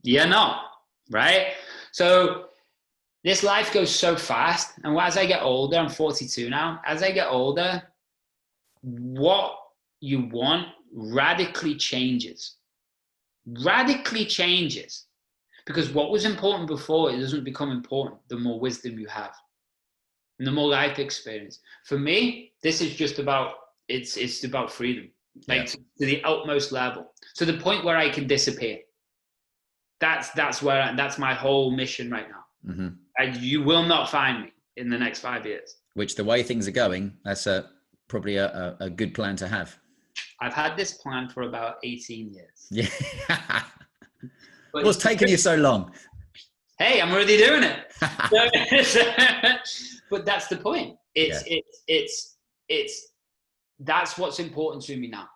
You're not. Right? So this life goes so fast. And as I get older, I'm 42 now. As I get older, what you want radically changes. Because what was important before, it doesn't become important the more wisdom you have and the more life experience. For me, this is just about, it's about freedom, to the utmost level. So the point where I can disappear, that's my whole mission right now. You will not find me in the next 5 years. Which, the way things are going, that's probably a good plan to have. I've had this plan for about 18 years. Yeah. What's taking you so long? Hey, I'm already doing it. But that's the point. That's what's important to me now.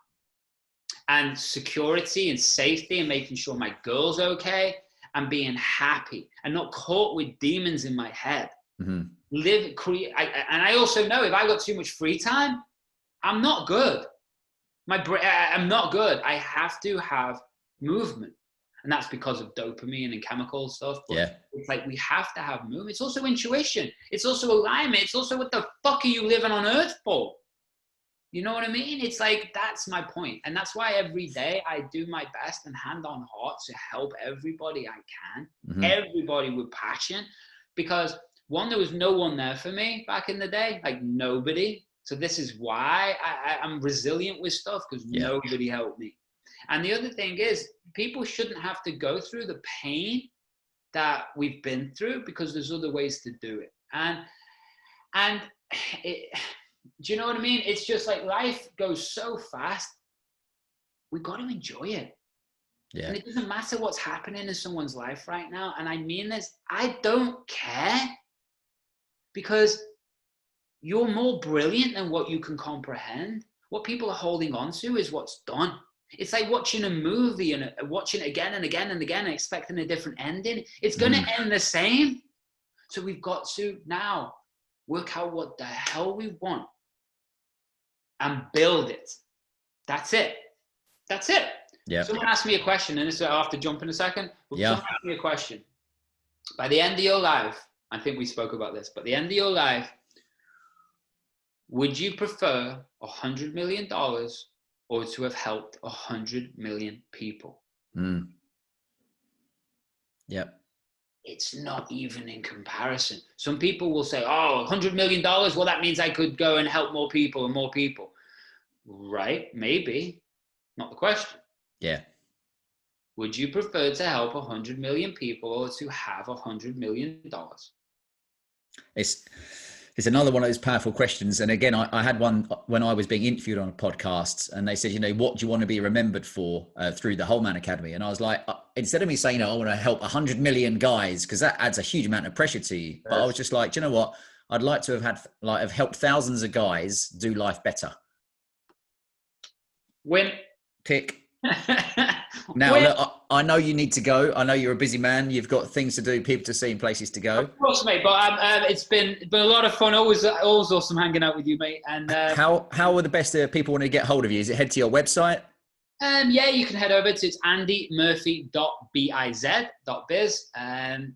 And security and safety and making sure my girl's okay and being happy and not caught with demons in my head. Live, create. And I also know if I got too much free time, I'm not good. I'm not good. I have to have movement. And that's because of dopamine and chemical stuff. But it's like we have to have movement. It's also intuition. It's also alignment. It's also what the fuck are you living on earth for? You know what I mean? It's like, that's my point. And that's why every day I do my best and hand on heart to help everybody I can. Everybody with passion. Because one, there was no one there for me back in the day. Like nobody. So this is why I'm resilient with stuff, because nobody helped me. And the other thing is, people shouldn't have to go through the pain that we've been through, because there's other ways to do it. And do you know what I mean? It's just like life goes so fast. We've got to enjoy it. Yeah. And it doesn't matter what's happening in someone's life right now. And I mean this, I don't care, because you're more brilliant than what you can comprehend. What people are holding on to is what's done. It's like watching a movie and watching it again and again and again and expecting a different ending. It's going to end the same. So we've got to now work out what the hell we want and build it. That's it. That's it. Yeah. Someone asked me a question, and I'll have to jump in a second. But someone asked me a question. By the end of your life, I think we spoke about this, but the end of your life, would you prefer $100 million or to have helped 100 million people? Yep. It's not even in comparison. Some people will say, oh, $100 million, well, that means I could go and help more people and more people. Right, maybe. Not the question. Yeah. Would you prefer to help 100 million people or to have $100 million? It's another one of those powerful questions. And again, I had one when I was being interviewed on a podcast, and they said, you know, what do you want to be remembered for through the Whole Man Academy? And I was like, instead of me saying, I want to help 100 million guys, because that adds a huge amount of pressure to you. But I was just like, do you know what? I'd like to have helped thousands of guys do life better. Win. Tick. Now, look, I know you need to go. I know you're a busy man. You've got things to do, people to see, and places to go. Of course, mate. But it's been a lot of fun. Always awesome hanging out with you, mate. And how are the best people want to get hold of you? Is it head to your website? Yeah, you can head over to andymurphy.biz.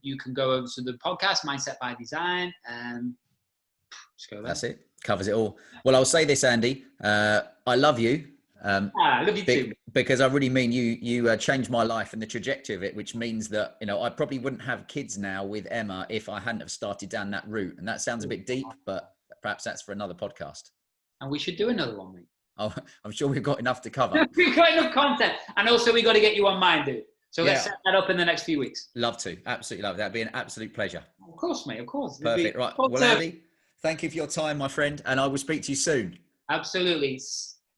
You can go over to the podcast, Mindset by Design. Just go there. That's it. Covers it all. Well, I'll say this, Andy. I love you. I love you too. Because I really mean you changed my life and the trajectory of it, which means that, you know, I probably wouldn't have kids now with Emma if I hadn't have started down that route. And that sounds a bit deep, but perhaps that's for another podcast. And we should do another one, mate. Oh, I'm sure we've got enough to cover. We've got enough content. And also we got to get you on mine, dude. So let's set that up in the next few weeks. Love to. Absolutely love it. That'd be an absolute pleasure. Of course, mate. Of course. Perfect. Right. Well, Andy, thank you for your time, my friend. And I will speak to you soon. Absolutely.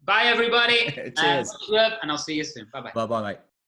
Bye, everybody. Cheers. And I'll see you soon. Bye-bye. Bye-bye, mate.